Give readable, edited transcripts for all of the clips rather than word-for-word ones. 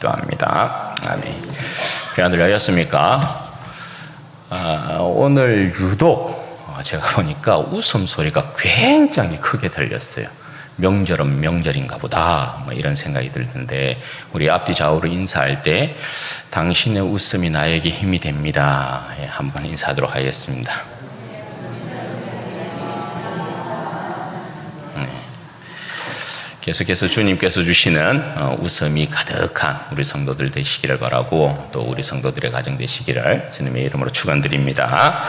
기도합니다. 아멘. 귀한 들으셨습니까? 오늘 유독 제가 보니까 웃음소리가 굉장히 크게 들렸어요. 명절은 명절인가 보다 이런 생각이 들던데, 우리 앞뒤 좌우로 인사할 때 당신의 웃음이 나에게 힘이 됩니다. 한번 인사하도록 하겠습니다. 계속해서 주님께서 주시는 웃음이 가득한 우리 성도들 되시기를 바라고, 또 우리 성도들의 가정 되시기를 주님의 이름으로 축원드립니다.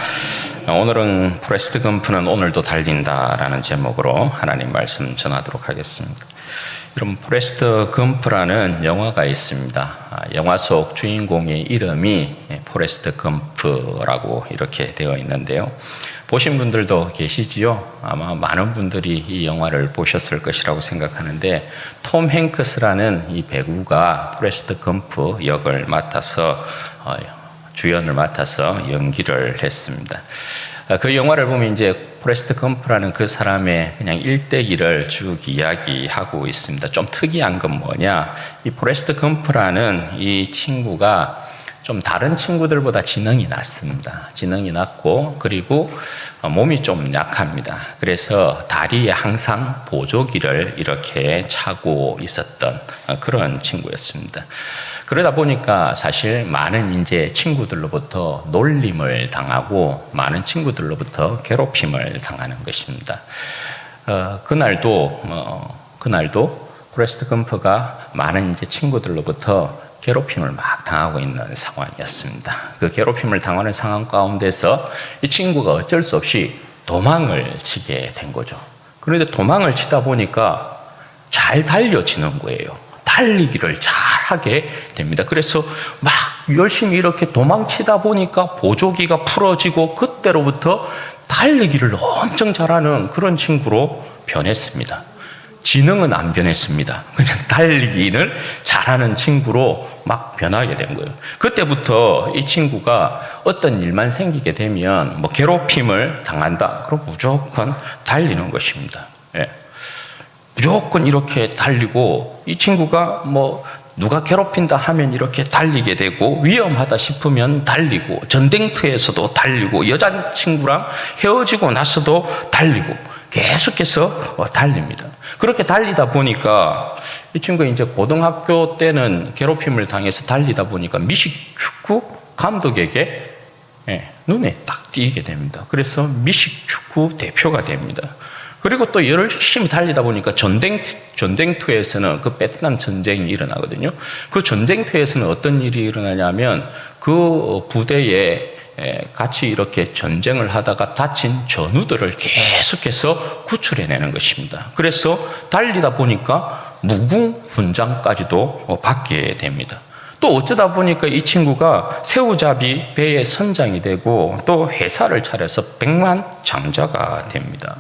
오늘은 포레스트 검프는 오늘도 달린다라는 제목으로 하나님 말씀 전하도록 하겠습니다. 여러분, 포레스트 검프라는 영화가 있습니다. 영화 속 주인공의 이름이 포레스트 검프라고 이렇게 되어 있는데요. 보신 분들도 계시지요? 아마 많은 분들이 이 영화를 보셨을 것이라고 생각하는데, 톰 행크스라는 이 배우가 포레스트 검프 역을 맡아서 주연을 맡아서 연기를 했습니다. 그 영화를 보면 이제 포레스트 검프라는 그 사람의 그냥 일대기를 쭉 이야기하고 있습니다. 좀 특이한 건 뭐냐? 이 포레스트 검프라는 이 친구가 좀 다른 친구들보다 지능이 낮습니다. 지능이 낮고, 그리고 몸이 좀 약합니다. 그래서 다리에 항상 보조기를 이렇게 차고 있었던 그런 친구였습니다. 그러다 보니까 사실 많은 이제 친구들로부터 놀림을 당하고, 많은 친구들로부터 괴롭힘을 당하는 것입니다. 그날도 포레스트 검프가 많은 이제 친구들로부터 괴롭힘을 막 당하고 있는 상황이었습니다. 그 괴롭힘을 당하는 상황 가운데서 이 친구가 어쩔 수 없이 도망을 치게 된 거죠. 그런데 도망을 치다 보니까 잘 달려지는 거예요. 달리기를 잘 하게 됩니다. 그래서 막 열심히 이렇게 도망치다 보니까 보조기가 풀어지고, 그때로부터 달리기를 엄청 잘하는 그런 친구로 변했습니다. 지능은 안 변했습니다. 그냥 달리기를 잘하는 친구로 막 변하게 된 거예요. 그때부터 이 친구가 어떤 일만 생기게 되면 괴롭힘을 당한다, 그럼 무조건 달리는 것입니다. 무조건 이렇게 달리고, 이 친구가 누가 괴롭힌다 하면 이렇게 달리게 되고, 위험하다 싶으면 달리고, 전쟁터에서도 달리고, 여자친구랑 헤어지고 나서도 달리고, 계속해서 달립니다. 그렇게 달리다 보니까 이 친구가 이제 고등학교 때는 괴롭힘을 당해서 달리다 보니까 미식축구 감독에게 눈에 딱 띄게 됩니다. 그래서 미식축구 대표가 됩니다. 그리고 또 열심히 달리다 보니까 전쟁터에서는, 그 베트남 전쟁이 일어나거든요. 그 전쟁터에서는 어떤 일이 일어나냐면, 그 부대에 같이 이렇게 전쟁을 하다가 다친 전우들을 계속해서 구출해내는 것입니다. 그래서 달리다 보니까 무궁훈장까지도 받게 됩니다. 또 어쩌다 보니까 이 친구가 새우잡이 배의 선장이 되고, 또 회사를 차려서 백만장자가 됩니다.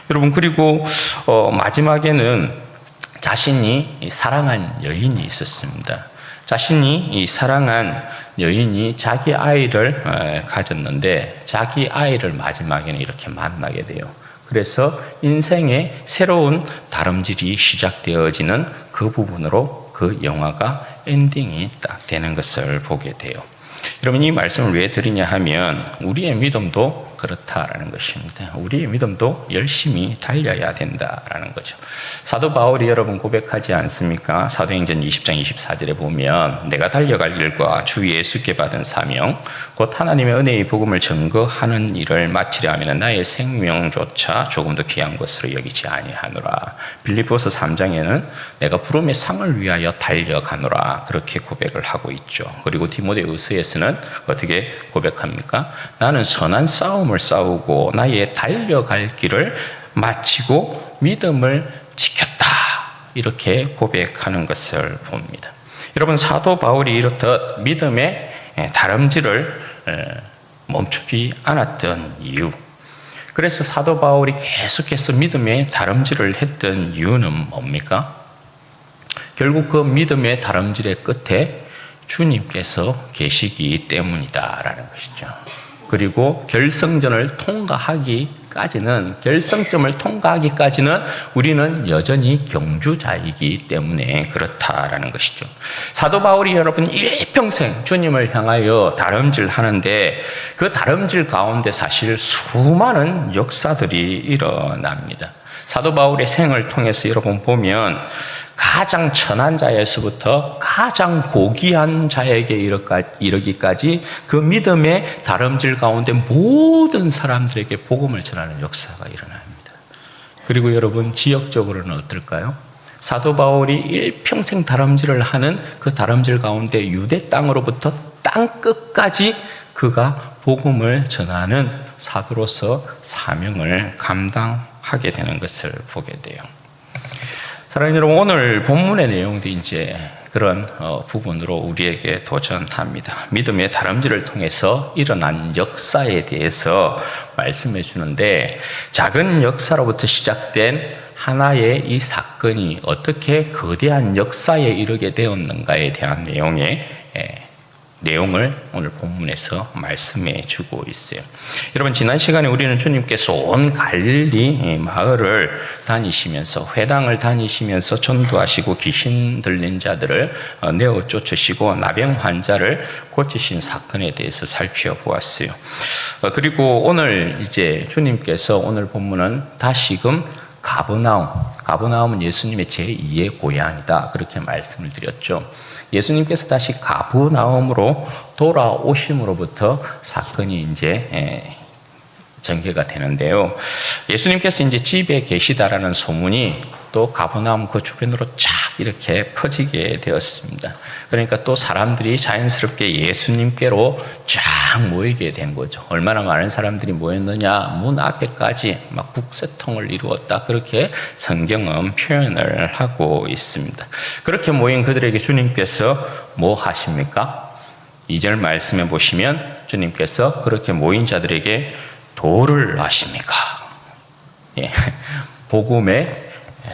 여러분, 그리고 마지막에는 자신이 사랑한 여인이 있었습니다. 자신이 이 사랑한 여인이 자기 아이를 가졌는데, 자기 아이를 마지막에는 이렇게 만나게 돼요. 그래서 인생의 새로운 다름질이 시작되어지는 그 부분으로 그 영화가 엔딩이 딱 되는 것을 보게 돼요. 여러분, 이 말씀을 왜 드리냐 하면, 우리의 믿음도 그렇다라는 것입니다. 우리의 믿음도 열심히 달려야 된다라는 거죠. 사도 바울이 여러분 고백하지 않습니까? 사도행전 20장 24절에 보면, 내가 달려갈 일과 주 예수께 받은 사명, 곧 하나님의 은혜의 복음을 증거하는 일을 마치려 하면 나의 생명조차 조금도 귀한 것으로 여기지 아니하노라. 빌립보서 3장에는 내가 부름의 상을 위하여 달려가노라, 그렇게 고백을 하고 있죠. 그리고 디모데후서에서는 어떻게 고백합니까? 나는 선한 싸움을 싸우고 나의 달려갈 길을 마치고 믿음을 지켰다, 이렇게 고백하는 것을 봅니다. 여러분, 사도 바울이 이렇듯 믿음의 다름질을 멈추지 않았던 이유, 그래서 사도 바울이 계속해서 믿음의 다름질을 했던 이유는 뭡니까? 결국 그 믿음의 다름질의 끝에 주님께서 계시기 때문이다라는 것이죠. 그리고 결승전을 통과하기 통과하기까지는, 결성점을 통과하기까지는 우리는 여전히 경주자이기 때문에 그렇다라는 것이죠. 사도 바울이 여러분 일평생 주님을 향하여 다름질 하는데 그 다름질 가운데 사실 수많은 역사들이 일어납니다. 사도 바울의 생을 통해서 여러분 보면 가장 천한 자에서부터 가장 고귀한 자에게 이르기까지 그 믿음의 다름질 가운데 모든 사람들에게 복음을 전하는 역사가 일어납니다. 그리고 여러분 지역적으로는 어떨까요? 사도 바울이 일평생 다름질을 하는 그 다름질 가운데 유대 땅으로부터 땅 끝까지 그가 복음을 전하는 사도로서 사명을 감당하게 되는 것을 보게 돼요. 사랑하는 여러분, 오늘 본문의 내용도 이제 그런 부분으로 우리에게 도전합니다. 믿음의 다름질을 통해서 일어난 역사에 대해서 말씀해 주는데, 작은 역사로부터 시작된 하나의 이 사건이 어떻게 거대한 역사에 이르게 되었는가에 대한 내용을 오늘 본문에서 말씀해 주고 있어요. 여러분, 지난 시간에 우리는 주님께서 온 갈릴리 마을을 다니시면서, 회당을 다니시면서 전도하시고 귀신 들린 자들을 내어 쫓으시고 나병 환자를 고치신 사건에 대해서 살펴보았어요. 그리고 오늘 이제 주님께서 오늘 본문은 다시금 가버나움은 예수님의 제2의 고향이다, 그렇게 말씀을 드렸죠. 예수님께서 다시 가버나움으로 돌아오심으로부터 사건이 이제 전개가 되는데요. 예수님께서 이제 집에 계시다라는 소문이 또 가버나움 그 주변으로 쫙 이렇게 퍼지게 되었습니다. 그러니까 또 사람들이 자연스럽게 예수님께로 쫙 모이게 된 거죠. 얼마나 많은 사람들이 모였느냐, 문 앞에까지 막 북새통을 이루었다, 그렇게 성경은 표현을 하고 있습니다. 그렇게 모인 그들에게 주님께서 뭐 하십니까? 2절 말씀에 보시면 주님께서 그렇게 모인 자들에게 도를 하십니까? 복음의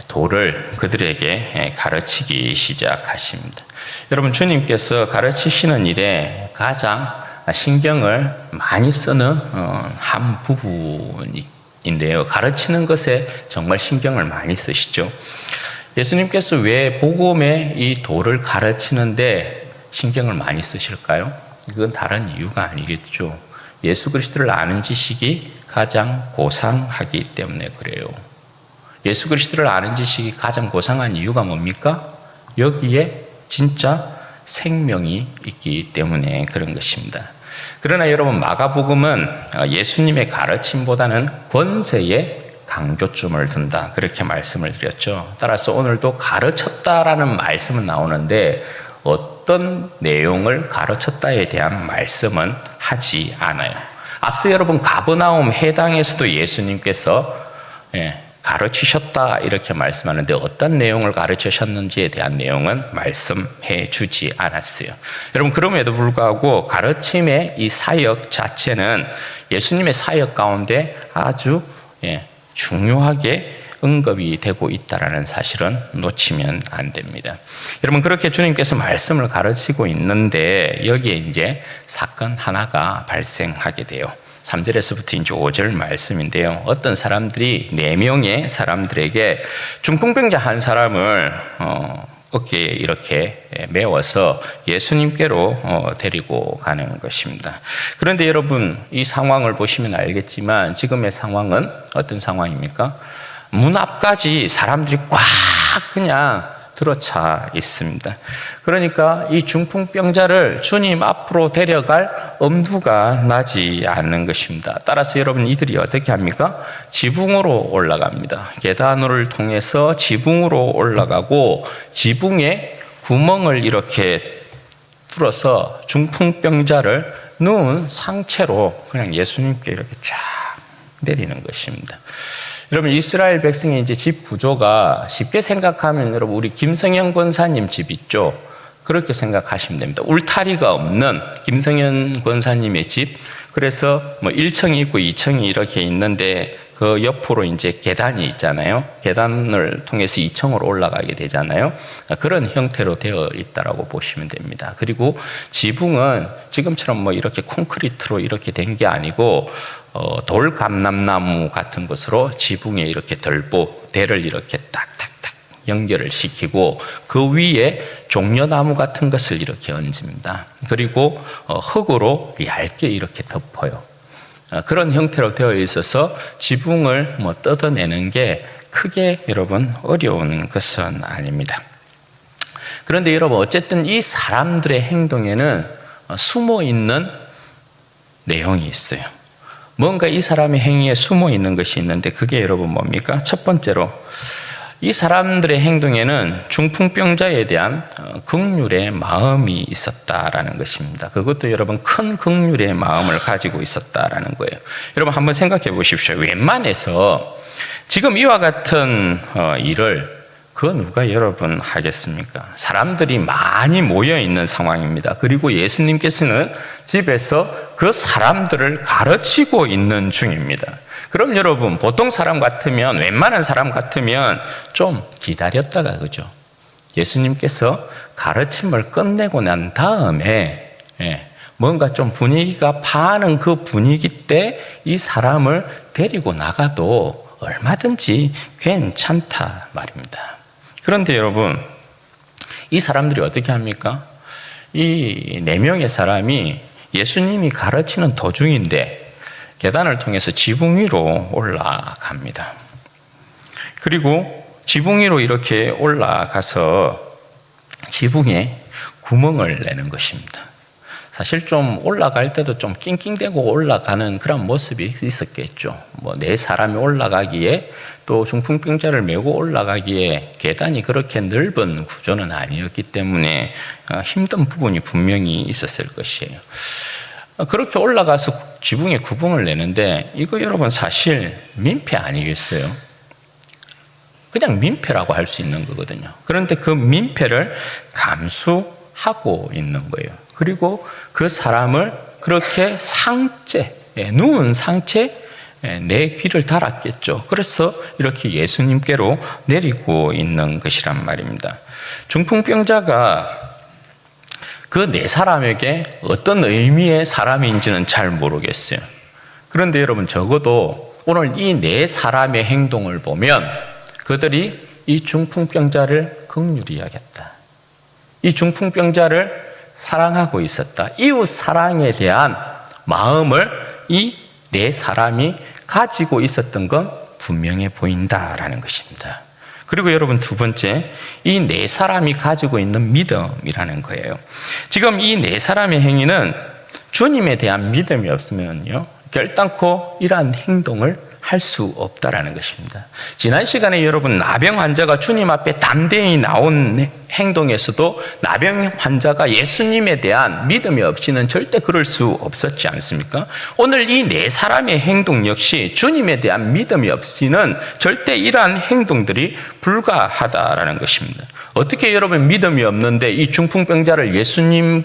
도를 그들에게 가르치기 시작하십니다. 여러분, 주님께서 가르치시는 일에 가장 신경을 많이 쓰는 한 부분인데요. 가르치는 것에 정말 신경을 많이 쓰시죠. 예수님께서 왜 복음의 이 도를 가르치는데 신경을 많이 쓰실까요? 이건 다른 이유가 아니겠죠. 예수 그리스도를 아는 지식이 가장 고상하기 때문에 그래요. 예수 그리스도를 아는 지식이 가장 고상한 이유가 뭡니까? 여기에 진짜 생명이 있기 때문에 그런 것입니다. 그러나 여러분, 마가복음은 예수님의 가르침보다는 권세에 강조점을 둔다, 그렇게 말씀을 드렸죠. 따라서 오늘도 가르쳤다라는 말씀은 나오는데 어떤 내용을 가르쳤다에 대한 말씀은 하지 않아요. 앞서 여러분 가버나움 해당에서도 예수님께서 가르치셨다 이렇게 말씀하는데 어떤 내용을 가르치셨는지에 대한 내용은 말씀해 주지 않았어요. 여러분, 그럼에도 불구하고 가르침의 이 사역 자체는 예수님의 사역 가운데 아주 중요하게 언급이 되고 있다는 사실은 놓치면 안 됩니다. 여러분, 그렇게 주님께서 말씀을 가르치고 있는데 여기에 이제 사건 하나가 발생하게 돼요. 3절에서부터 이제 5절 말씀인데요. 어떤 사람들이 4명의 사람들에게 중풍병자 한 사람을 어깨에 이렇게 메워서 예수님께로 데리고 가는 것입니다. 그런데 여러분, 이 상황을 보시면 알겠지만 지금의 상황은 어떤 상황입니까? 문 앞까지 사람들이 꽉 그냥 들어차 있습니다. 그러니까 이 중풍병자를 주님 앞으로 데려갈 엄두가 나지 않는 것입니다. 따라서 여러분, 이들이 어떻게 합니까? 지붕으로 올라갑니다. 계단을 통해서 지붕으로 올라가고 지붕에 구멍을 이렇게 뚫어서 중풍병자를 누운 상체로 그냥 예수님께 이렇게 쫙 내리는 것입니다. 여러분, 이스라엘 백성의 이제 집 구조가 쉽게 생각하면 여러분, 우리 김성현 권사님 집 있죠? 그렇게 생각하시면 됩니다. 울타리가 없는 김성현 권사님의 집. 그래서 뭐 1층이 있고 2층이 이렇게 있는데 그 옆으로 이제 계단이 있잖아요. 계단을 통해서 2층으로 올라가게 되잖아요. 그런 형태로 되어 있다라고 보시면 됩니다. 그리고 지붕은 지금처럼 뭐 이렇게 콘크리트로 이렇게 된 게 아니고 돌 감람나무 같은 것으로 지붕에 이렇게 대를 이렇게 딱딱딱 연결을 시키고 그 위에 종려나무 같은 것을 이렇게 얹습니다. 그리고 흙으로 얇게 이렇게 덮어요. 그런 형태로 되어 있어서 지붕을 뜯어내는 게 크게 여러분 어려운 것은 아닙니다. 그런데 여러분 어쨌든 이 사람들의 행동에는 숨어 있는 내용이 있어요. 뭔가 이 사람의 행위에 숨어 있는 것이 있는데 그게 여러분 뭡니까? 첫 번째로 이 사람들의 행동에는 중풍병자에 대한 긍휼의 마음이 있었다라는 것입니다. 그것도 여러분 큰 긍휼의 마음을 가지고 있었다라는 거예요. 여러분 한번 생각해 보십시오. 웬만해서 지금 이와 같은 일을 누가 여러분 하겠습니까? 사람들이 많이 모여 있는 상황입니다. 그리고 예수님께서는 집에서 그 사람들을 가르치고 있는 중입니다. 그럼 여러분 보통 사람 같으면 웬만한 사람 같으면 좀 기다렸다가 그죠? 예수님께서 가르침을 끝내고 난 다음에 뭔가 좀 분위기가 파는 그 분위기 때 이 사람을 데리고 나가도 얼마든지 괜찮다 말입니다. 그런데 여러분 이 사람들이 어떻게 합니까? 이 4명의 사람이 예수님이 가르치는 도중인데 계단을 통해서 지붕 위로 올라갑니다. 그리고 지붕 위로 이렇게 올라가서 지붕에 구멍을 내는 것입니다. 사실 좀 올라갈 때도 좀 낑낑대고 올라가는 그런 모습이 있었겠죠. 4사람이 올라가기에 또 중풍병자를 메고 올라가기에 계단이 그렇게 넓은 구조는 아니었기 때문에 힘든 부분이 분명히 있었을 것이에요. 그렇게 올라가서 지붕에 구멍을 내는데 이거 여러분 사실 민폐 아니겠어요? 그냥 민폐라고 할 수 있는 거거든요. 그런데 그 민폐를 감수하고 있는 거예요. 그리고 그 사람을 그렇게 누운 상체 내 귀를 달았겠죠. 그래서 이렇게 예수님께로 내리고 있는 것이란 말입니다. 중풍병자가 그 4사람에게 어떤 의미의 사람인지는 잘 모르겠어요. 그런데 여러분 적어도 오늘 이 4사람의 행동을 보면 그들이 이 중풍병자를 긍휼히 여겼다. 이 중풍병자를 사랑하고 있었다. 이웃 사랑에 대한 마음을 이 4사람이 가지고 있었던 건 분명해 보인다라는 것입니다. 그리고 여러분 두 번째, 이 4사람이 가지고 있는 믿음이라는 거예요. 지금 이 4사람의 행위는 주님에 대한 믿음이 없으면요, 결단코 이러한 행동을 할 수 없다라는 것입니다. 지난 시간에 여러분 나병 환자가 주님 앞에 담대히 나온 행동에서도 나병 환자가 예수님에 대한 믿음이 없이는 절대 그럴 수 없었지 않습니까? 오늘 이 4사람의 행동 역시 주님에 대한 믿음이 없이는 절대 이러한 행동들이 불가하다라는 것입니다. 어떻게 여러분 믿음이 없는데 이 중풍병자를 예수님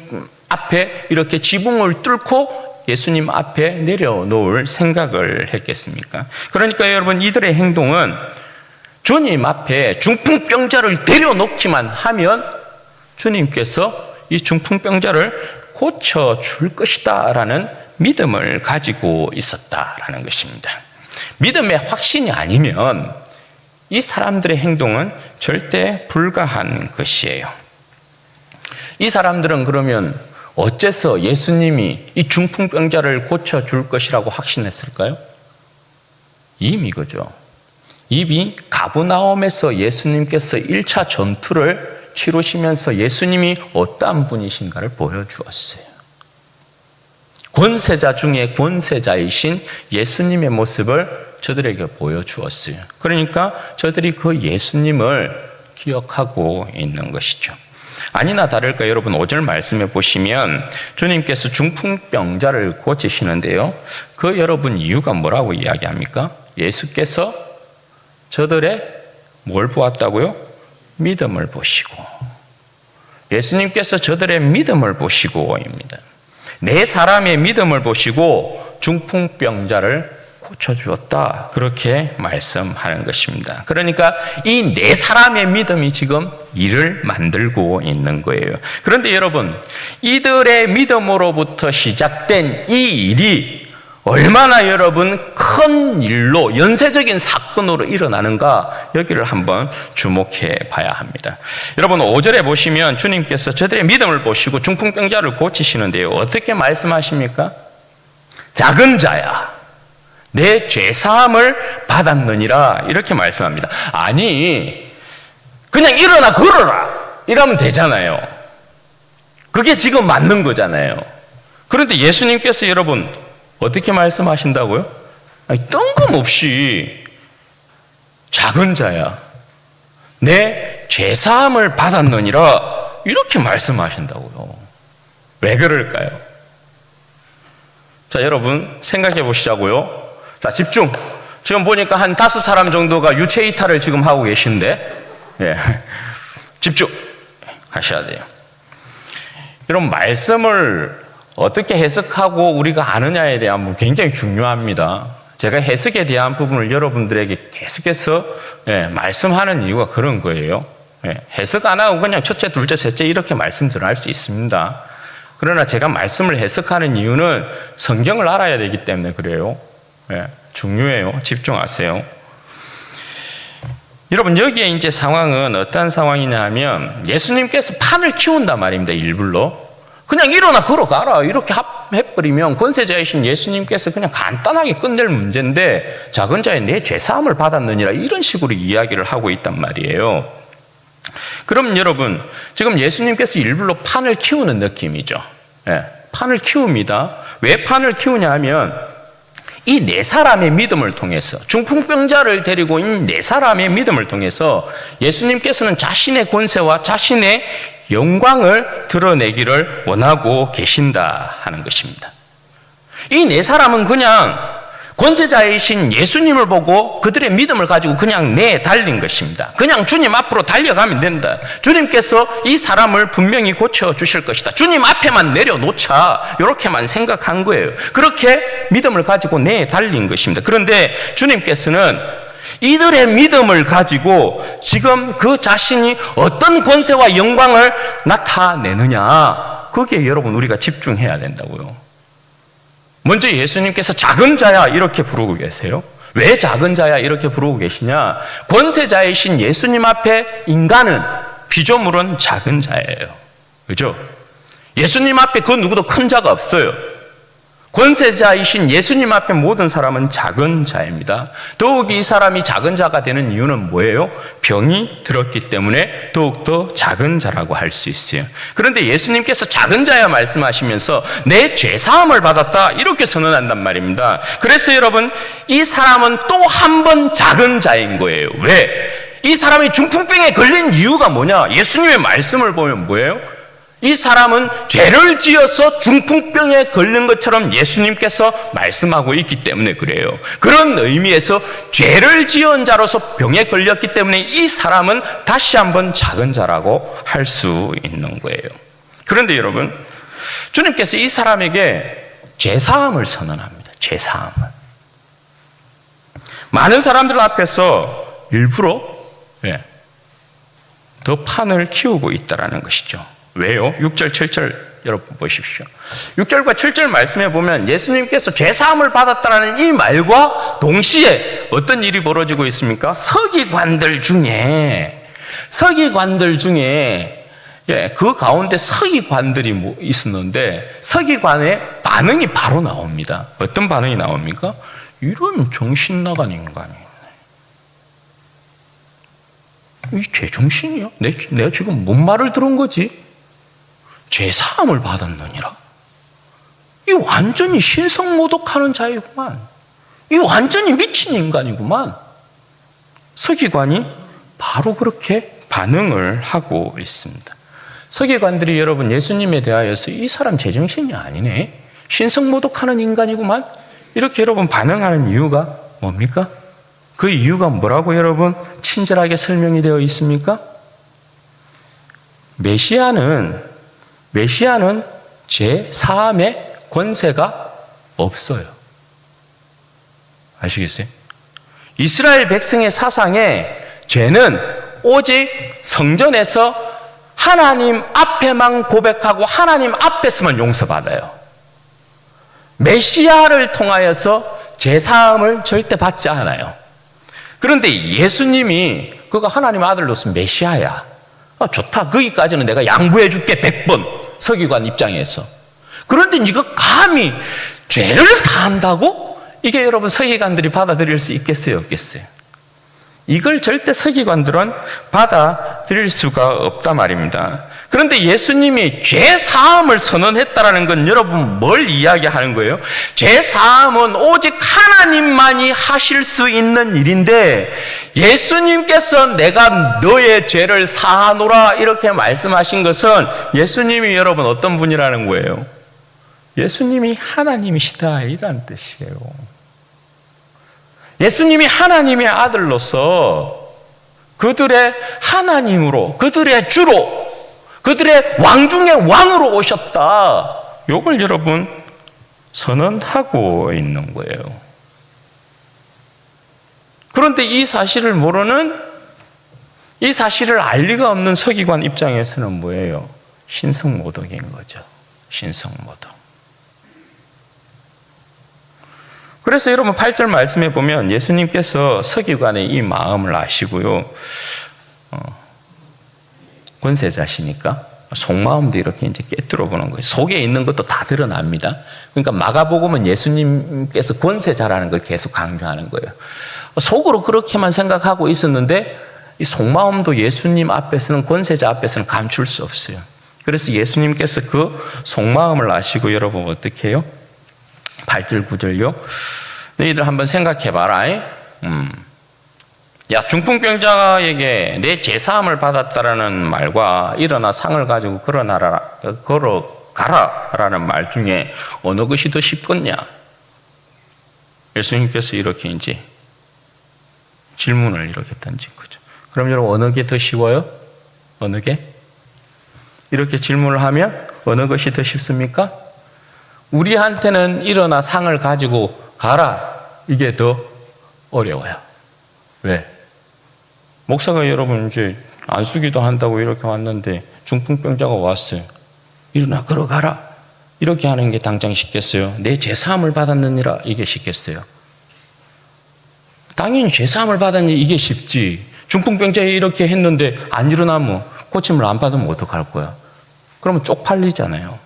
앞에 이렇게 지붕을 뚫고 예수님 앞에 내려놓을 생각을 했겠습니까? 그러니까 여러분 이들의 행동은 주님 앞에 중풍병자를 내려놓기만 하면 주님께서 이 중풍병자를 고쳐줄 것이다 라는 믿음을 가지고 있었다라는 것입니다. 믿음의 확신이 아니면 이 사람들의 행동은 절대 불가한 것이에요. 이 사람들은 그러면 어째서 예수님이 이 중풍병자를 고쳐줄 것이라고 확신했을까요? 이미 그죠. 이미 가브나움에서 예수님께서 1차 전투를 치르시면서 예수님이 어떠한 분이신가를 보여주었어요. 권세자 중에 권세자이신 예수님의 모습을 저들에게 보여주었어요. 그러니까 저들이 그 예수님을 기억하고 있는 것이죠. 아니나 다를까 여러분 5절 말씀에 보시면 주님께서 중풍병자를 고치시는데요. 그 여러분 이유가 뭐라고 이야기합니까? 예수께서 저들의 뭘 보았다고요? 믿음을 보시고. 예수님께서 저들의 믿음을 보시고입니다. 4사람의 믿음을 보시고 중풍병자를 고쳐주었다. 그렇게 말씀하는 것입니다. 그러니까 이 네 사람의 믿음이 지금 일을 만들고 있는 거예요. 그런데 여러분, 이들의 믿음으로부터 시작된 이 일이 얼마나 여러분 큰 일로 연쇄적인 사건으로 일어나는가 여기를 한번 주목해 봐야 합니다. 여러분 5절에 보시면 주님께서 저들의 믿음을 보시고 중풍병자를 고치시는데요. 어떻게 말씀하십니까? 작은 자야, 내 죄사함을 받았느니라 이렇게 말씀합니다. 아니 그냥 일어나 걸어라 이러면 되잖아요. 그게 지금 맞는 거잖아요. 그런데 예수님께서 여러분 어떻게 말씀하신다고요? 아니, 뜬금없이 작은 자야, 내 죄사함을 받았느니라 이렇게 말씀하신다고요. 왜 그럴까요? 자, 여러분 생각해 보시자고요. 자, 집중. 지금 보니까 한 5사람 정도가 유체 이탈을 지금 하고 계신데, 예. 집중 하셔야 돼요. 이런 말씀을 어떻게 해석하고 우리가 아느냐에 대한 부분 굉장히 중요합니다. 제가 해석에 대한 부분을 여러분들에게 계속해서 말씀하는 이유가 그런 거예요. 해석 안 하고 그냥 첫째, 둘째, 셋째 이렇게 말씀들을 할 수 있습니다. 그러나 제가 말씀을 해석하는 이유는 성경을 알아야 되기 때문에 그래요. 중요해요. 집중하세요. 여러분 여기에 이제 상황은 어떤 상황이냐 하면 예수님께서 판을 키운단 말입니다. 일부러. 그냥 일어나 걸어가라 이렇게 해버리면 권세자이신 예수님께서 그냥 간단하게 끝낼 문제인데 작은 자의 내 죄사함을 받았느니라 이런 식으로 이야기를 하고 있단 말이에요. 그럼 여러분 지금 예수님께서 일부러 판을 키우는 느낌이죠. 판을 키웁니다. 왜 판을 키우냐 하면 이 네 사람의 믿음을 통해서 중풍병자를 데리고 인 네 사람의 믿음을 통해서 예수님께서는 자신의 권세와 자신의 영광을 드러내기를 원하고 계신다 하는 것입니다. 이 네 사람은 그냥 권세자이신 예수님을 보고 그들의 믿음을 가지고 그냥 내달린 것입니다. 그냥 주님 앞으로 달려가면 된다. 주님께서 이 사람을 분명히 고쳐주실 것이다. 주님 앞에만 내려놓자. 이렇게만 생각한 거예요. 그렇게 믿음을 가지고 내달린 것입니다. 그런데 주님께서는 이들의 믿음을 가지고 지금 그 자신이 어떤 권세와 영광을 나타내느냐, 거기에 여러분 우리가 집중해야 된다고요. 먼저 예수님께서 작은 자야 이렇게 부르고 계세요. 왜 작은 자야 이렇게 부르고 계시냐? 권세자이신 예수님 앞에 인간은 피조물은 작은 자예요. 그죠? 예수님 앞에 그 누구도 큰 자가 없어요. 권세자이신 예수님 앞에 모든 사람은 작은 자입니다. 더욱이 이 사람이 작은 자가 되는 이유는 뭐예요? 병이 들었기 때문에 더욱더 작은 자라고 할 수 있어요. 그런데 예수님께서 작은 자야 말씀하시면서 내 죄사함을 받았다 이렇게 선언한단 말입니다. 그래서 여러분 이 사람은 또 한 번 작은 자인 거예요. 왜? 이 사람이 중풍병에 걸린 이유가 뭐냐? 예수님의 말씀을 보면 뭐예요? 이 사람은 죄를 지어서 중풍병에 걸린 것처럼 예수님께서 말씀하고 있기 때문에 그래요. 그런 의미에서 죄를 지은 자로서 병에 걸렸기 때문에 이 사람은 다시 한번 작은 자라고 할 수 있는 거예요. 그런데 여러분, 주님께서 이 사람에게 죄사함을 선언합니다. 죄사함을. 많은 사람들 앞에서 일부러 더 판을 키우고 있다는 것이죠. 왜요? 6절, 7절 여러분 보십시오. 6절과 7절 말씀해 보면 예수님께서 죄사함을 받았다는 이 말과 동시에 어떤 일이 벌어지고 있습니까? 서기관들 중에 그 가운데 서기관들이 있었는데 서기관의 반응이 바로 나옵니다. 어떤 반응이 나옵니까? 이런 정신 나간 인간이 이 제정신이야? 내가 지금 뭔 말을 들은 거지? 죄사함을 받았느니라. 이 완전히 신성모독하는 자이구만. 이 완전히 미친 인간이구만. 서기관이 바로 그렇게 반응을 하고 있습니다. 서기관들이 여러분 예수님에 대하여서 이 사람 제정신이 아니네, 신성모독하는 인간이구만, 이렇게 여러분 반응하는 이유가 뭡니까? 그 이유가 뭐라고 여러분 친절하게 설명이 되어 있습니까? 메시아는 제 사함의 권세가 없어요. 아시겠어요? 이스라엘 백성의 사상에 죄는 오직 성전에서 하나님 앞에만 고백하고 하나님 앞에서만 용서받아요. 메시아를 통하여서 죄사함을 절대 받지 않아요. 그런데 예수님이 그가 하나님 아들로서 메시아야. 좋다. 거기까지는 내가 양보해 줄게 100번. 서기관 입장에서. 그런데 네가 감히 죄를 사한다고? 이게 여러분 서기관들이 받아들일 수 있겠어요? 없겠어요? 이걸 절대 서기관들은 받아들일 수가 없단 말입니다. 그런데 예수님이 죄 사함을 선언했다라는 건 여러분 뭘 이야기하는 거예요? 죄 사함은 오직 하나님만이 하실 수 있는 일인데 예수님께서 내가 너의 죄를 사하노라 이렇게 말씀하신 것은 예수님이 여러분 어떤 분이라는 거예요? 예수님이 하나님이시다 이란 뜻이에요. 예수님이 하나님의 아들로서 그들의 하나님으로, 그들의 주로, 그들의 왕 중의 왕으로 오셨다. 이걸 여러분 선언하고 있는 거예요. 그런데 이 사실을 모르는, 이 사실을 알 리가 없는 서기관 입장에서는 뭐예요? 신성모독인 거죠. 신성모독. 그래서 여러분 8절 말씀해 보면 예수님께서 서기관의 이 마음을 아시고요. 권세자시니까 속마음도 이렇게 이제 깨뜨려 보는 거예요. 속에 있는 것도 다 드러납니다. 그러니까 마가복음은 예수님께서 권세자라는 걸 계속 강조하는 거예요. 속으로 그렇게만 생각하고 있었는데 이 속마음도 예수님 앞에서는, 권세자 앞에서는 감출 수 없어요. 그래서 예수님께서 그 속마음을 아시고 여러분 어떻게 해요? 8절 9절요. 너희들 한번 생각해봐라. 야, 중풍병자에게 내 제사함을 받았다라는 말과 일어나 상을 가지고 걸어가라라는 말 중에 어느 것이 더 쉽겠냐? 예수님께서 이렇게 이제 질문을 이렇게 던진 거죠. 그럼 여러분 어느 게 더 쉬워요? 어느 게? 이렇게 질문을 하면 어느 것이 더 쉽습니까? 우리한테는 일어나 상을 가지고 가라. 이게 더 어려워요. 왜? 목사가 여러분 이제 안수기도 한다고 이렇게 왔는데 중풍병자가 왔어요. 일어나 걸어가라. 이렇게 하는 게 당장 쉽겠어요? 내 죄사함을 받았느니라 이게 쉽겠어요? 당연히 죄사함을 받았니 이게 쉽지. 중풍병자에 이렇게 했는데 안 일어나면 고침을 안 받으면 어떡할 거야? 그러면 쪽팔리잖아요.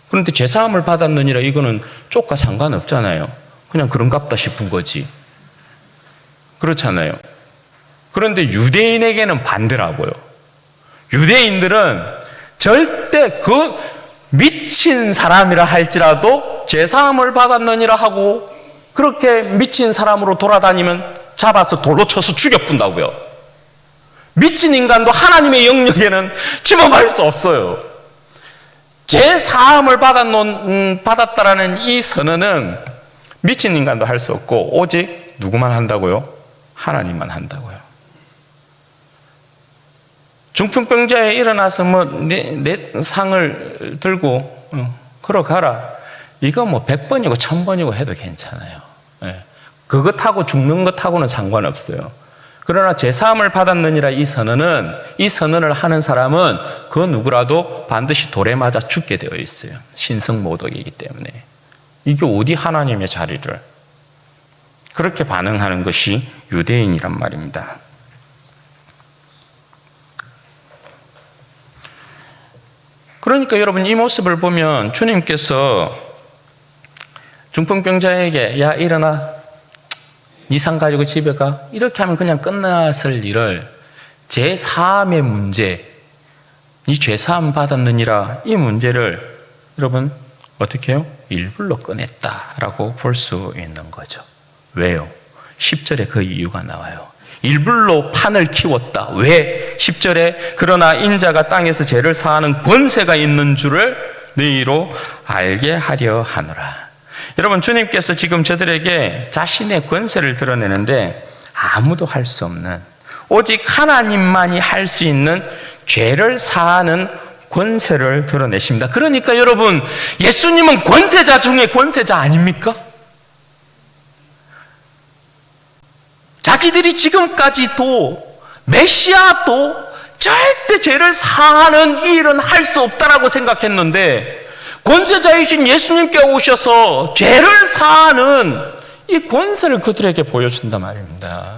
그런데 죄사함을 받았느니라 이거는 쪽과 상관없잖아요. 그냥 그런갑다 싶은 거지. 그렇잖아요. 그런데 유대인에게는 반대라고요. 유대인들은 절대 그 미친 사람이라 할지라도 죄사함을 받았느니라 하고 그렇게 미친 사람으로 돌아다니면 잡아서 돌로 쳐서 죽여뿐다고요. 미친 인간도 하나님의 영역에는 침범할 수 없어요. 죄 사함을 받았다라는 이 선언은 미친 인간도 할 수 없고 오직 누구만 한다고요? 하나님만 한다고요. 중풍병자에 일어나서 내 상을 들고 걸어가라. 이거 100번이고 1000번이고 해도 괜찮아요. 그것하고 죽는 것하고는 상관없어요. 그러나 제사함을 받았느니라 이 선언을 하는 사람은 그 누구라도 반드시 돌에 맞아 죽게 되어 있어요. 신성모독이기 때문에. 이게 어디 하나님의 자리를. 그렇게 반응하는 것이 유대인이란 말입니다. 그러니까 여러분 이 모습을 보면 주님께서 중풍병자에게 야 일어나 네 상 가지고 집에 가 이렇게 하면 그냥 끝났을 일을 죄사함의 문제, 이 죄사함 받았느니라 이 문제를 여러분 어떻게 해요? 일불로 꺼냈다라고 볼 수 있는 거죠. 왜요? 10절에 그 이유가 나와요. 일불로 판을 키웠다. 왜? 10절에 그러나 인자가 땅에서 죄를 사하는 권세가 있는 줄을 너희로 알게 하려 하노라. 여러분 주님께서 지금 저들에게 자신의 권세를 드러내는데 아무도 할 수 없는 오직 하나님만이 할 수 있는 죄를 사하는 권세를 드러내십니다. 그러니까 여러분 예수님은 권세자 중에 권세자 아닙니까? 자기들이 지금까지도 메시아도 절대 죄를 사하는 이 일은 할 수 없다라고 생각했는데 권세자이신 예수님께 오셔서 죄를 사하는 이 권세를 그들에게 보여준단 말입니다.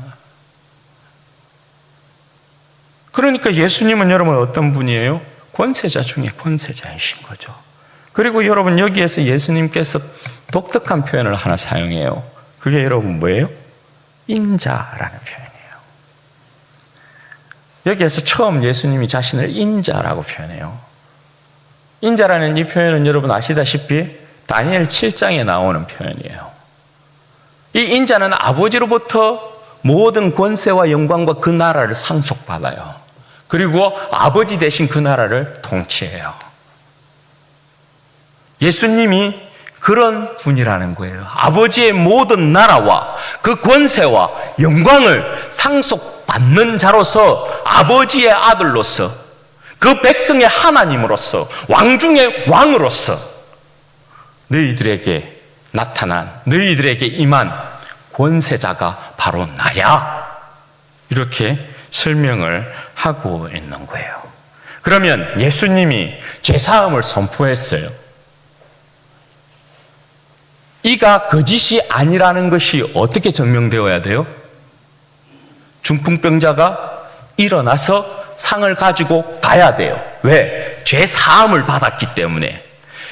그러니까 예수님은 여러분 어떤 분이에요? 권세자 중에 권세자이신 거죠. 그리고 여러분 여기에서 예수님께서 독특한 표현을 하나 사용해요. 그게 여러분 뭐예요? 인자라는 표현이에요. 여기에서 처음 예수님이 자신을 인자라고 표현해요. 인자라는 이 표현은 여러분 아시다시피 다니엘 7장에 나오는 표현이에요. 이 인자는 아버지로부터 모든 권세와 영광과 그 나라를 상속받아요. 그리고 아버지 대신 그 나라를 통치해요. 예수님이 그런 분이라는 거예요. 아버지의 모든 나라와 그 권세와 영광을 상속받는 자로서 아버지의 아들로서 그 백성의 하나님으로서 왕 중의 왕으로서 너희들에게 나타난 너희들에게 임한 권세자가 바로 나야. 이렇게 설명을 하고 있는 거예요. 그러면 예수님이 죄사함을 선포했어요. 이가 거짓이 아니라는 것이 어떻게 증명되어야 돼요? 중풍병자가 일어나서 상을 가지고 가야 돼요. 왜? 죄사함을 받았기 때문에.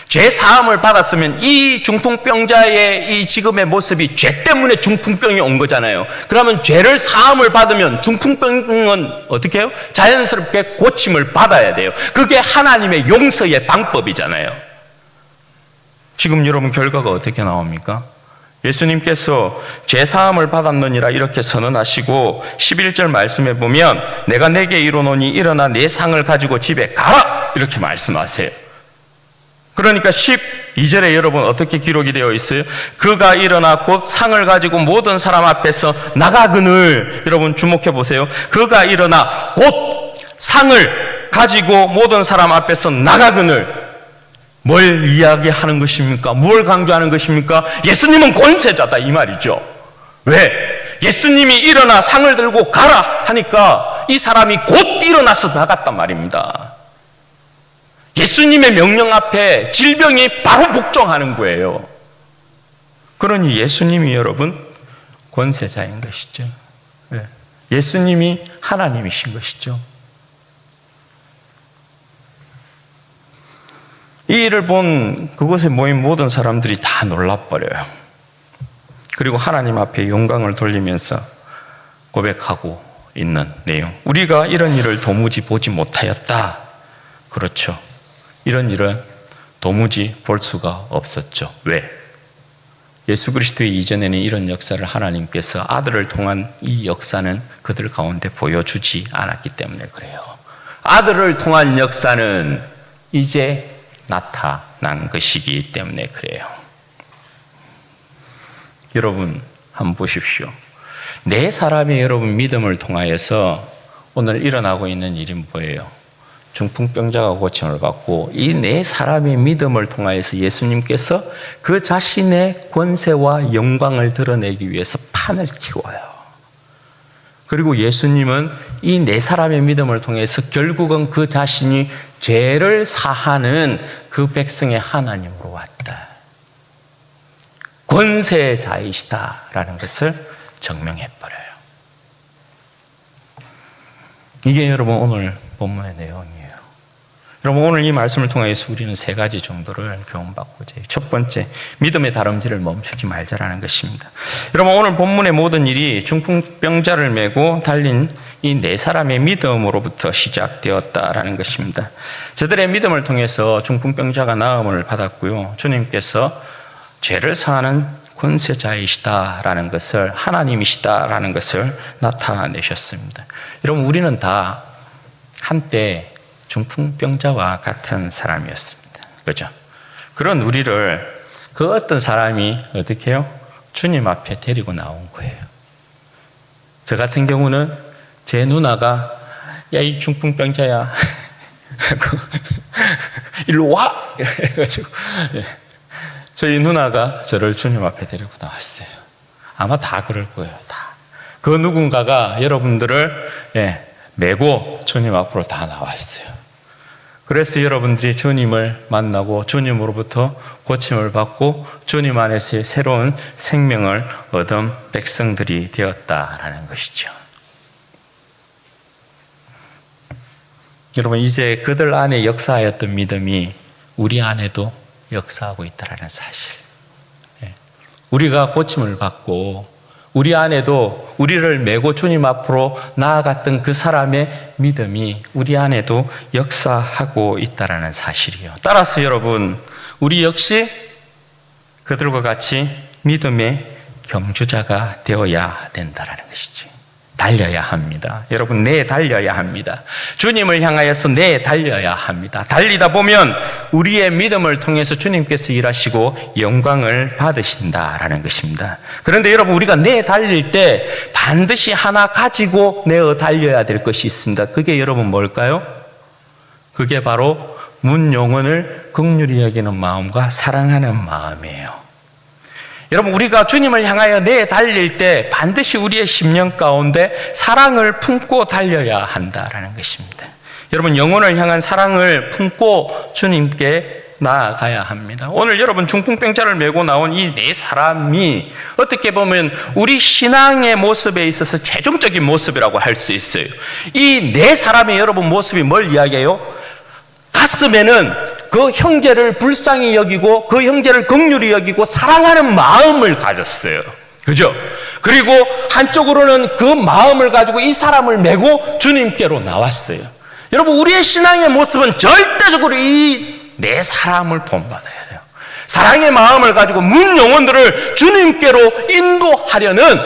죄사함을 받았으면 이 중풍병자의 이 지금의 모습이 죄 때문에 중풍병이 온 거잖아요. 그러면 죄를 사함을 받으면 중풍병은 어떻게 해요? 자연스럽게 고침을 받아야 돼요. 그게 하나님의 용서의 방법이잖아요. 지금 여러분 결과가 어떻게 나옵니까? 예수님께서 죄사함을 받았느니라 이렇게 선언하시고 11절 말씀에 보면 내가 내게 이르노니 일어나 내 상을 가지고 집에 가라 이렇게 말씀하세요. 그러니까 12절에 여러분 어떻게 기록이 되어 있어요? 그가 일어나 곧 상을 가지고 모든 사람 앞에서 나가거늘. 여러분 주목해 보세요. 그가 일어나 곧 상을 가지고 모든 사람 앞에서 나가거늘. 뭘 이야기하는 것입니까? 뭘 강조하는 것입니까? 예수님은 권세자다 이 말이죠. 왜? 예수님이 일어나 상을 들고 가라 하니까 이 사람이 곧 일어나서 나갔단 말입니다. 예수님의 명령 앞에 질병이 바로 복종하는 거예요. 그러니 예수님이 여러분 권세자인 것이죠. 예수님이 하나님이신 것이죠. 이 일을 본 그곳에 모인 모든 사람들이 다 놀라버려요. 그리고 하나님 앞에 영광을 돌리면서 고백하고 있는 내용. 우리가 이런 일을 도무지 보지 못하였다. 그렇죠. 이런 일은 도무지 볼 수가 없었죠. 왜? 예수 그리스도의 이전에는 이런 역사를 하나님께서 아들을 통한 이 역사는 그들 가운데 보여주지 않았기 때문에 그래요. 아들을 통한 역사는 이제 나타난 것이기 때문에 그래요. 여러분 한번 보십시오. 네 사람의 여러분 믿음을 통하여서 오늘 일어나고 있는 일이 뭐예요? 중풍병자가 고침을 받고 이 네 사람의 믿음을 통하여서 예수님께서 그 자신의 권세와 영광을 드러내기 위해서 판을 키워요. 그리고 예수님은 이 네 사람의 믿음을 통해서 결국은 그 자신이 죄를 사하는 그 백성의 하나님으로 왔다. 권세자이시다라는 것을 증명해버려요. 이게 여러분 오늘 본문의 내용이에요. 여러분 오늘 이 말씀을 통해서 우리는 세 가지 정도를 교훈받고자 해요. 첫 번째, 믿음의 다름질을 멈추지 말자라는 것입니다. 여러분 오늘 본문의 모든 일이 중풍병자를 메고 달린 이 네 사람의 믿음으로부터 시작되었다라는 것입니다. 저들의 믿음을 통해서 중풍병자가 나음을 받았고요. 주님께서 죄를 사하는 권세자이시다라는 것을, 하나님이시다라는 것을 나타내셨습니다. 여러분 우리는 다 한때 중풍병자와 같은 사람이었습니다. 그죠? 그런 우리를 그 어떤 사람이 어떻게 해요? 주님 앞에 데리고 나온 거예요. 저 같은 경우는 제 누나가 야, 이 중풍병자야. 일로 와! 이래가지고 저희 누나가 저를 주님 앞에 데리고 나왔어요. 아마 다 그럴 거예요. 다. 그 누군가가 여러분들을 메고 주님 앞으로 다 나왔어요. 그래서 여러분들이 주님을 만나고 주님으로부터 고침을 받고 주님 안에서의 새로운 생명을 얻은 백성들이 되었다라는 것이죠. 여러분, 이제 그들 안에 역사하였던 믿음이 우리 안에도 역사하고 있다는 사실. 우리가 고침을 받고 우리 안에도 우리를 메고 주님 앞으로 나아갔던 그 사람의 믿음이 우리 안에도 역사하고 있다는 사실이요. 따라서 여러분, 우리 역시 그들과 같이 믿음의 경주자가 되어야 된다는 것이죠. 달려야 합니다. 여러분, 달려야 합니다. 주님을 향하여서 달려야 합니다. 달리다 보면 우리의 믿음을 통해서 주님께서 일하시고 영광을 받으신다라는 것입니다. 그런데 여러분, 우리가 달릴 때 반드시 하나 가지고 달려야 될 것이 있습니다. 그게 여러분 뭘까요? 그게 바로 문 영혼을 긍휼히 여기는 마음과 사랑하는 마음이에요. 여러분, 우리가 주님을 향하여 달릴 때 반드시 우리의 심령 가운데 사랑을 품고 달려야 한다라는 것입니다. 여러분, 영혼을 향한 사랑을 품고 주님께 나아가야 합니다. 오늘 여러분, 중풍병자를 메고 나온 이 네 사람이 어떻게 보면 우리 신앙의 모습에 있어서 최종적인 모습이라고 할 수 있어요. 이 네 사람의 여러분 모습이 뭘 이야기해요? 가슴에는 그 형제를 불쌍히 여기고 그 형제를 긍휼히 여기고 사랑하는 마음을 가졌어요. 그죠? 그리고 한쪽으로는 그 마음을 가지고 이 사람을 메고 주님께로 나왔어요. 여러분, 우리의 신앙의 모습은 절대적으로 이 네 사람을 본받아야 돼요. 사랑의 마음을 가지고 문 영혼들을 주님께로 인도하려는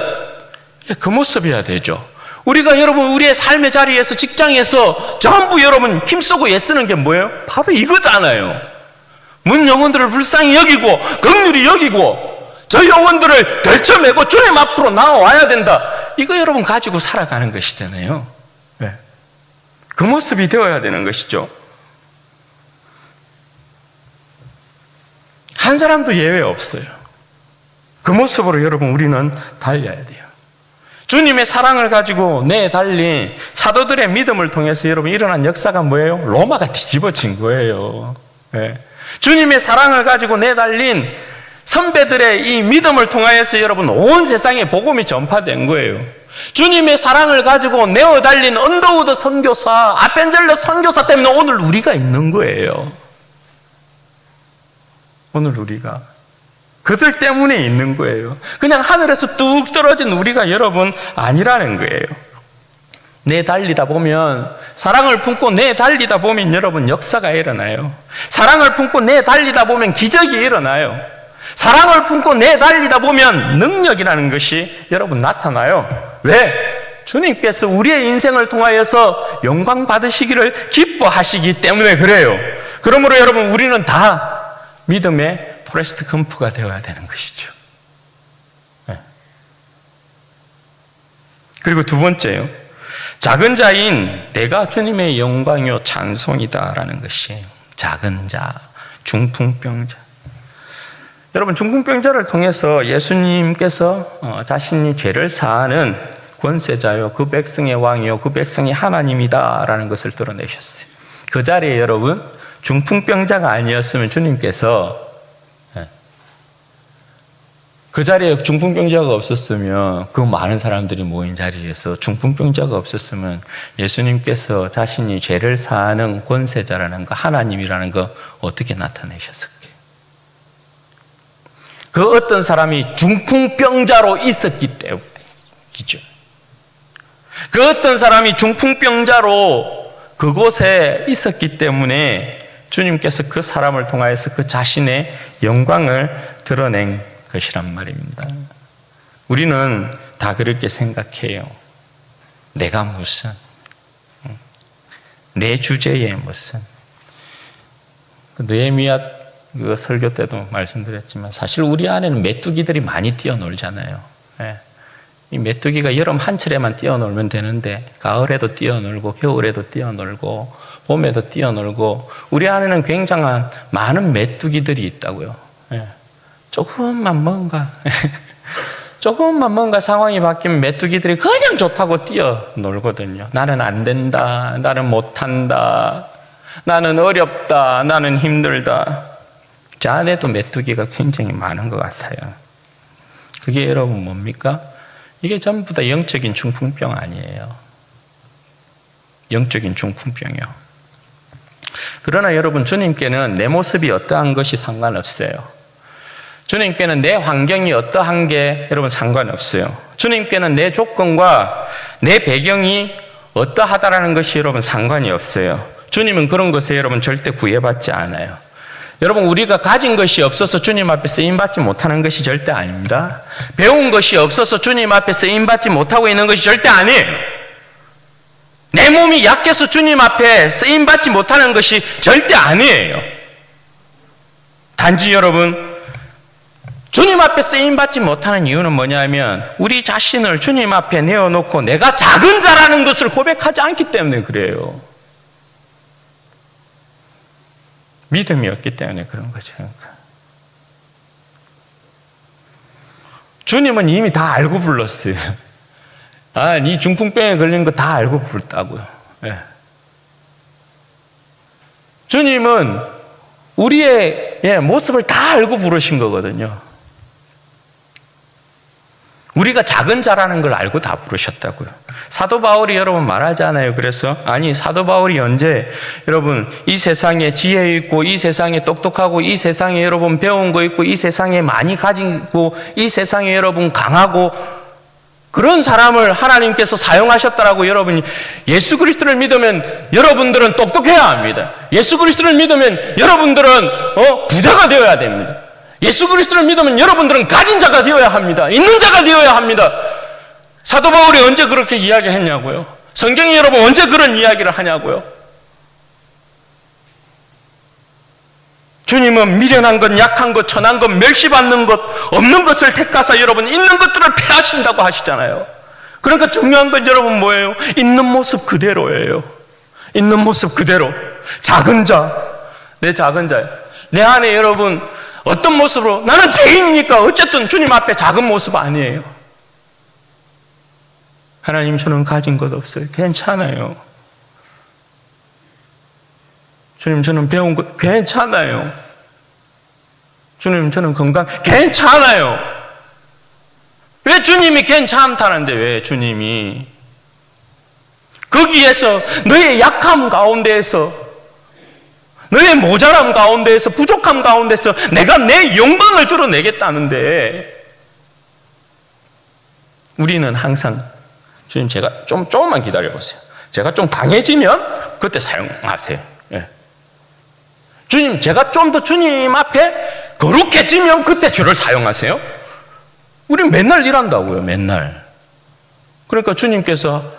그 모습이어야 되죠. 우리가 여러분, 우리의 삶의 자리에서, 직장에서 전부 여러분 힘쓰고 애쓰는 게 뭐예요? 바로 이거잖아요. 문 영혼들을 불쌍히 여기고 긍휼히 여기고 저 영혼들을 들쳐매고 주님 앞으로 나와야 된다. 이거 여러분 가지고 살아가는 것이잖아요. 그 모습이 되어야 되는 것이죠. 한 사람도 예외 없어요. 그 모습으로 여러분 우리는 달려야 돼요. 주님의 사랑을 가지고 달린 사도들의 믿음을 통해서 여러분 일어난 역사가 뭐예요? 로마가 뒤집어진 거예요. 주님의 사랑을 가지고 달린 선배들의 이 믿음을 통하여서 여러분 온 세상에 복음이 전파된 거예요. 주님의 사랑을 가지고 내어 달린 언더우드 선교사, 아펜젤러 선교사 때문에 오늘 우리가 있는 거예요. 오늘 우리가 그들 때문에 있는 거예요. 그냥 하늘에서 뚝 떨어진 우리가 여러분 아니라는 거예요. 달리다 보면, 사랑을 품고 달리다 보면 여러분 역사가 일어나요. 사랑을 품고 달리다 보면 기적이 일어나요. 사랑을 품고 달리다 보면 능력이라는 것이 여러분 나타나요. 왜? 주님께서 우리의 인생을 통하여서 영광 받으시기를 기뻐하시기 때문에 그래요. 그러므로 여러분 우리는 다 믿음의 포레스트 검프가 되어야 되는 것이죠. 그리고 두 번째요. 작은 자인 내가 주님의 영광이요 찬송이다라는 것이에요. 작은 자, 중풍병자. 여러분, 중풍병자를 통해서 예수님께서 자신이 죄를 사하는 권세자요, 그 백성의 왕이요, 그 백성이 하나님이다라는 것을 드러내셨어요. 그 자리에 여러분, 중풍병자가 아니었으면 주님께서, 그 자리에 중풍병자가 없었으면, 그 많은 사람들이 모인 자리에서 중풍병자가 없었으면 예수님께서 자신이 죄를 사하는 권세자라는 거, 하나님이라는 거 어떻게 나타내셨을까요? 그 어떤 사람이 중풍병자로 있었기 때문이죠. 그 어떤 사람이 중풍병자로 그곳에 있었기 때문에 주님께서 그 사람을 통하여서 그 자신의 영광을 드러낸 것이란 말입니다. 우리는 다 그렇게 생각해요. 내가 무슨, 내 주제에 무슨. 느헤미야 그 설교 때도 말씀드렸지만 사실 우리 안에는 메뚜기들이 많이 뛰어놀잖아요. 이 메뚜기가 여름 한철에만 뛰어놀면 되는데 가을에도 뛰어놀고 겨울에도 뛰어놀고 봄에도 뛰어놀고 우리 안에는 굉장한 많은 메뚜기들이 있다고요. 조금만 뭔가 조금만 뭔가 상황이 바뀌면 메뚜기들이 그냥 좋다고 뛰어놀거든요. 나는 안 된다, 나는 못한다, 나는 어렵다, 나는 힘들다. 저 안에도 메뚜기가 굉장히 많은 것 같아요. 그게 여러분 뭡니까? 이게 전부 다 영적인 중풍병 아니에요. 영적인 중풍병이요. 그러나 여러분, 주님께는 내 모습이 어떠한 것이 상관없어요. 주님께는 내 환경이 어떠한 게 여러분 상관없어요. 주님께는 내 조건과 내 배경이 어떠하다라는 것이 여러분 상관이 없어요. 주님은 그런 것에 여러분 절대 구애받지 않아요. 여러분, 우리가 가진 것이 없어서 주님 앞에 쓰임받지 못하는 것이 절대 아닙니다. 배운 것이 없어서 주님 앞에 쓰임받지 못하고 있는 것이 절대 아니에요. 내 몸이 약해서 주님 앞에 쓰임받지 못하는 것이 절대 아니에요. 단지 여러분, 주님 앞에 쓰임받지 못하는 이유는 뭐냐면 우리 자신을 주님 앞에 내어놓고 내가 작은 자라는 것을 고백하지 않기 때문에 그래요. 믿음이 없기 때문에 그런 거죠. 주님은 이미 다 알고 불렀어요. 아, 네 중풍병에 걸린 거 다 알고 불렀다고요. 네. 주님은 우리의 모습을 다 알고 부르신 거거든요. 우리가 작은 자라는 걸 알고 다 부르셨다고요. 사도 바울이 여러분 말하잖아요. 그래서 아니, 사도 바울이 언제 여러분 이 세상에 지혜 있고 이 세상에 똑똑하고 이 세상에 여러분 배운 거 있고 이 세상에 많이 가지고 이 세상에 여러분 강하고 그런 사람을 하나님께서 사용하셨다라고. 여러분이 예수 그리스도를 믿으면 여러분들은 똑똑해야 합니다. 예수 그리스도를 믿으면 여러분들은 부자가 되어야 됩니다. 예수 그리스도를 믿으면 여러분들은 가진 자가 되어야 합니다. 있는 자가 되어야 합니다. 사도 바울이 언제 그렇게 이야기했냐고요? 성경이 여러분 언제 그런 이야기를 하냐고요? 주님은 미련한 것, 약한 것, 천한 것, 멸시받는 것, 없는 것을 택하사 여러분 있는 것들을 패하신다고 하시잖아요. 그러니까 중요한 건 여러분 뭐예요? 있는 모습 그대로예요. 있는 모습 그대로. 작은 자, 내 작은 자예요. 내 안에 여러분 어떤 모습으로, 나는 죄인이니까 어쨌든 주님 앞에 작은 모습 아니에요. 하나님, 저는 가진 것 없어요. 괜찮아요. 주님, 저는 배운 것 괜찮아요. 주님, 저는 건강 괜찮아요. 왜 주님이 괜찮다는데 왜 주님이 거기에서 너의 약함 가운데에서, 너의 모자람 가운데에서, 부족함 가운데서 내가 내 영광을 드러내겠다는데, 우리는 항상 주님, 제가 조금만 기다려보세요. 제가 좀 강해지면 그때 사용하세요. 예. 주님, 제가 좀 더 주님 앞에 거룩해지면 그때 주를 사용하세요. 우리 맨날 일한다고요. 맨날. 그러니까 주님께서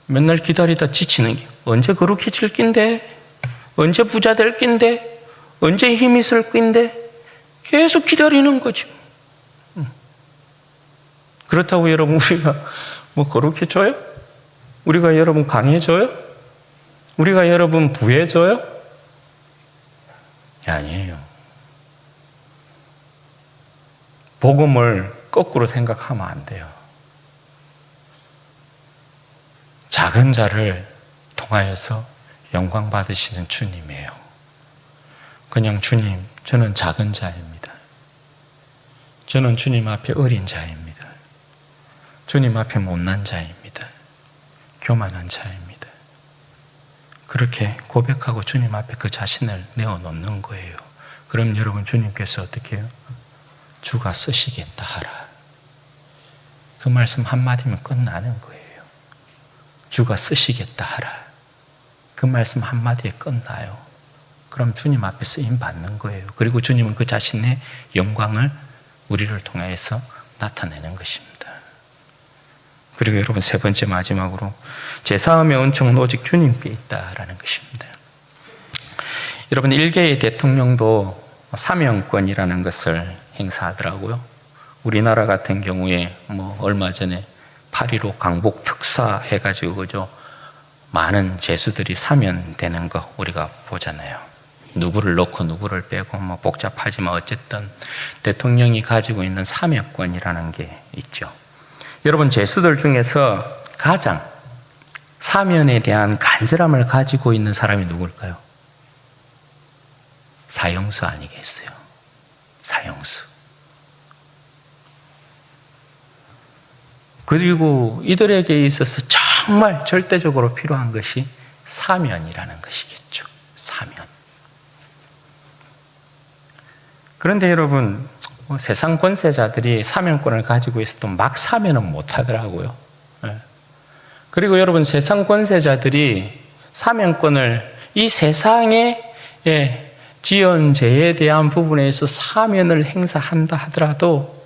맨날 기다리다 지치는 게, 언제 거룩해질 낀데, 언제 부자 될 낀데, 언제 힘 있을 낀데, 계속 기다리는 거죠. 그렇다고 여러분 우리가 뭐 거룩해져요? 우리가 여러분 강해져요? 우리가 여러분 부해져요? 아니에요. 복음을 거꾸로 생각하면 안 돼요. 작은 자를 통하여서 영광 받으시는 주님이에요. 그냥 주님, 저는 작은 자입니다. 저는 주님 앞에 어린 자입니다. 주님 앞에 못난 자입니다. 교만한 자입니다. 그렇게 고백하고 주님 앞에 그 자신을 내어놓는 거예요. 그럼 여러분, 주님께서 어떻게 해요? 주가 쓰시겠다 하라. 그 말씀 한마디면 끝나는 거예요. 주가 쓰시겠다 하라. 그 말씀 한마디에 끝나요. 그럼 주님 앞에 쓰임 받는 거예요. 그리고 주님은 그 자신의 영광을 우리를 통해서 나타내는 것입니다. 그리고 여러분, 세 번째 마지막으로 제사함의 은총은 오직 주님께 있다라는 것입니다. 여러분, 일개의 대통령도 사명권이라는 것을 행사하더라고요. 우리나라 같은 경우에 얼마 전에 8.15 강복 특사 해가지고 그죠, 많은 죄수들이 사면되는 거 우리가 보잖아요. 누구를 넣고 누구를 빼고 뭐 복잡하지만 어쨌든 대통령이 가지고 있는 사면권이라는 게 있죠. 여러분, 죄수들 중에서 가장 사면에 대한 간절함을 가지고 있는 사람이 누굴까요? 사형수 아니겠어요? 사형수. 그리고 이들에게 있어서 정말 절대적으로 필요한 것이 사면이라는 것이겠죠. 사면. 그런데 여러분, 세상 권세자들이 사면권을 가지고 있어도 막 사면은 못하더라고요. 그리고 여러분, 세상 권세자들이 사면권을 이 세상에 지은 죄에 대한 부분에서 사면을 행사한다 하더라도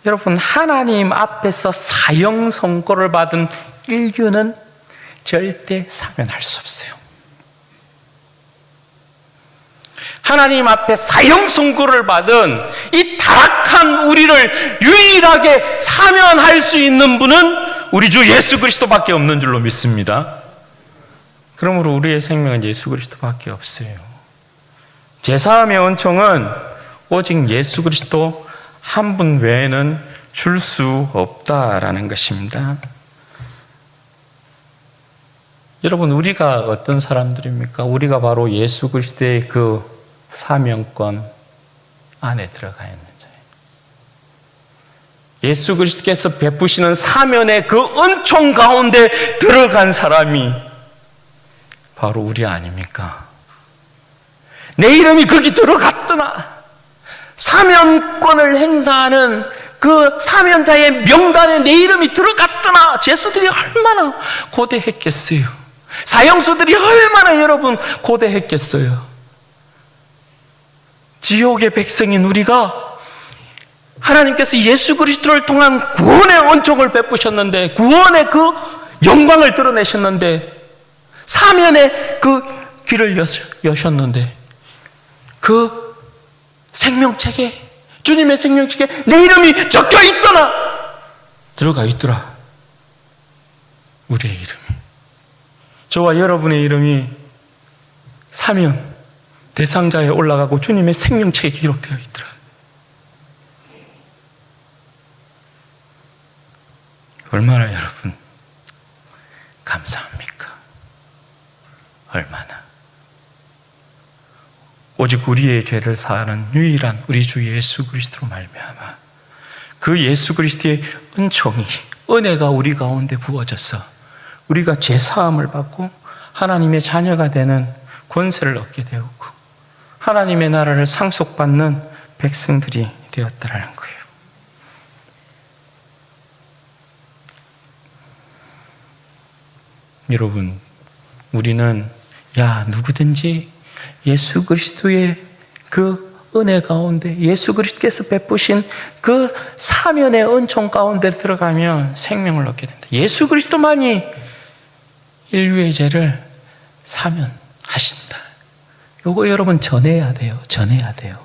여러분, 하나님 앞에서 사형 선고를 받은 인류는 절대 사면할 수 없어요. 하나님 앞에 사형 선고를 받은 이 타락한 우리를 유일하게 사면할 수 있는 분은 우리 주 예수 그리스도밖에 없는 줄로 믿습니다. 그러므로 우리의 생명은 예수 그리스도밖에 없어요. 제사함의 은총은 오직 예수 그리스도 한 분 외에는 줄 수 없다라는 것입니다. 여러분, 우리가 어떤 사람들입니까? 우리가 바로 예수 그리스도의 그 사명권 안에 들어가 있는 자예요. 예수 그리스도께서 베푸시는 사면의 그 은총 가운데 들어간 사람이 바로 우리 아닙니까? 내 이름이 거기 들어갔더나, 사면권을 행사하는 그 사면자의 명단에 내 이름이 들어갔더나, 죄수들이 얼마나 고대했겠어요. 사형수들이 얼마나 여러분 고대했겠어요. 지옥의 백성인 우리가 하나님께서 예수 그리스도를 통한 구원의 은총을 베푸셨는데, 구원의 그 영광을 드러내셨는데, 사면의 그 길을 여셨는데, 그 생명책에, 주님의 생명책에 내 이름이 적혀 있더나, 들어가 있더라. 우리의 이름이, 저와 여러분의 이름이 사면 대상자에 올라가고 주님의 생명책에 기록되어 있더라. 얼마나 여러분 감사합니까? 얼마나. 오직 우리의 죄를 사하는 유일한 우리 주 예수 그리스도로 말미암아 그 예수 그리스도의 은총이, 은혜가 우리 가운데 부어져서 우리가 죄 사함을 받고 하나님의 자녀가 되는 권세를 얻게 되었고 하나님의 나라를 상속받는 백성들이 되었다라는 거예요. 여러분, 우리는 누구든지 예수 그리스도의 그 은혜 가운데, 예수 그리스도께서 베푸신 그 사면의 은총 가운데 들어가면 생명을 얻게 된다. 예수 그리스도만이 인류의 죄를 사면하신다. 요거 여러분 전해야 돼요. 전해야 돼요.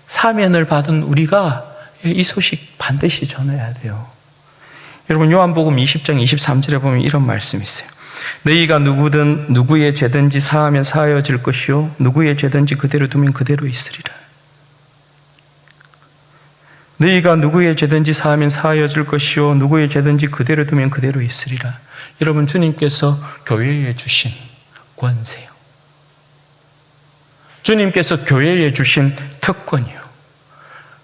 사면을 받은 우리가 이 소식 반드시 전해야 돼요. 여러분, 요한복음 20장 23절에 보면 이런 말씀이 있어요. 너희가 누구의 죄든지 사하면 사하여질 것이요 누구의 죄든지 그대로 두면 그대로 있으리라. 너희가 누구의 죄든지 사하면 사하여질 것이요 누구의 죄든지 그대로 두면 그대로 있으리라. 여러분, 주님께서 교회에 주신 권세요. 주님께서 교회에 주신 특권이요.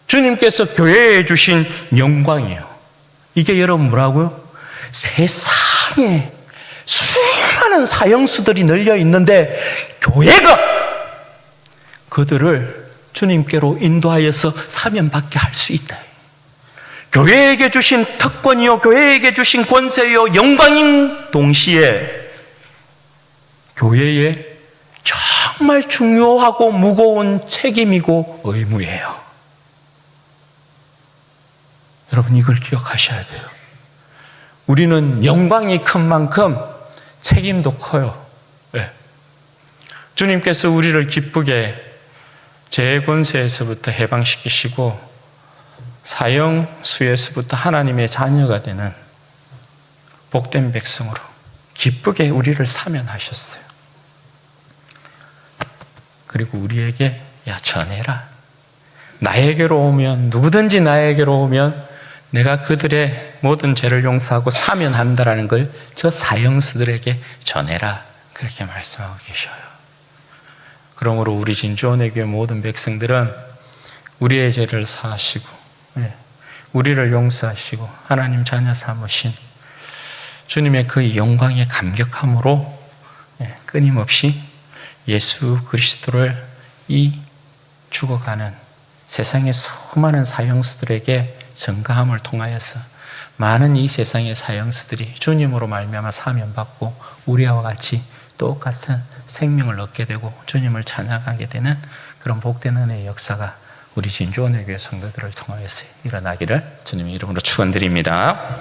주님께서 교회에 주신 영광이요. 이게 여러분 뭐라고요? 세상에 수많은 사형수들이 널려 있는데 교회가 그들을 주님께로 인도하여서 사면받게 할 수 있다. 교회에게 주신 특권이요, 교회에게 주신 권세요, 영광인 동시에 교회의 정말 중요하고 무거운 책임이고 의무예요. 여러분, 이걸 기억하셔야 돼요. 우리는 영광이 큰 만큼 책임도 커요. 네. 주님께서 우리를 기쁘게 죄의 권세에서부터 해방시키시고 사형수에서부터 하나님의 자녀가 되는 복된 백성으로 기쁘게 우리를 사면하셨어요. 그리고 우리에게 전해라. 나에게로 오면, 누구든지 나에게로 오면 내가 그들의 모든 죄를 용서하고 사면한다라는 걸 저 사형수들에게 전해라. 그렇게 말씀하고 계셔요. 그러므로 우리 진주원의 교회 모든 백성들은 우리의 죄를 사하시고 우리를 용서하시고 하나님 자녀 삼으신 주님의 그 영광에 감격함으로 끊임없이 예수 그리스도를 이 죽어가는 세상의 수많은 사형수들에게 전가함을 통하여서 많은 이 세상의 사형수들이 주님으로 말미암아 사면받고 우리와 같이 똑같은 생명을 얻게 되고 주님을 찬양하게 되는 그런 복된 은혜의 역사가 우리 진주원의 교회 성도들을 통하여서 일어나기를 주님의 이름으로 축원드립니다.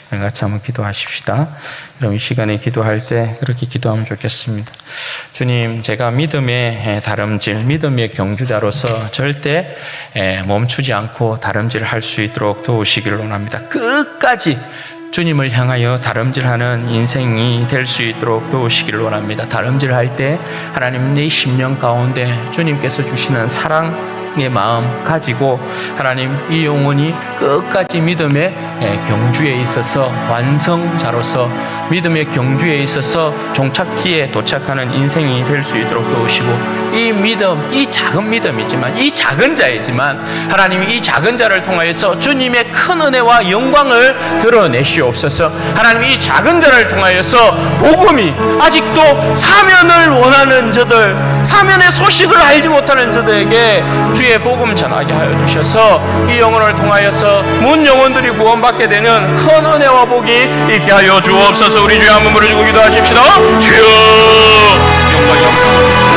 같이 한번 기도하십시다. 여러분 이 시간에 기도할 때 그렇게 기도하면 좋겠습니다. 주님, 제가 믿음의 다름질, 믿음의 경주자로서 절대 멈추지 않고 다름질을 할 수 있도록 도우시기를 원합니다. 끝까지 주님을 향하여 다름질하는 인생이 될 수 있도록 도우시기를 원합니다. 다름질할 때 하나님 내 심령 가운데 주님께서 주시는 사랑의 마음 가지고 하나님 이 영혼이 끝까지 믿음의 경주에 있어서 완성자로서 믿음의 경주에 있어서 종착지에 도착하는 인생이 될 수 있도록 도우시고 이 믿음, 이 작은 믿음이지만 이 작은 자이지만 하나님 이 작은 자를 통하여서 주님의 큰 은혜와 영광을 드러내시옵소서. 하나님 이 작은 자를 통하여서 복음이 아직도 사면을 원하는 저들, 사면의 소식을 알지 못하는 저들에게 주의 복음 전하게 하여 주셔서 이 영혼을 통하여서 문 영혼들이 구원받게 되는 큰 은혜와 복이 있게 하여 주옵소서. 우리 주여 한번 부르시고 기도하십시다. 주여 영광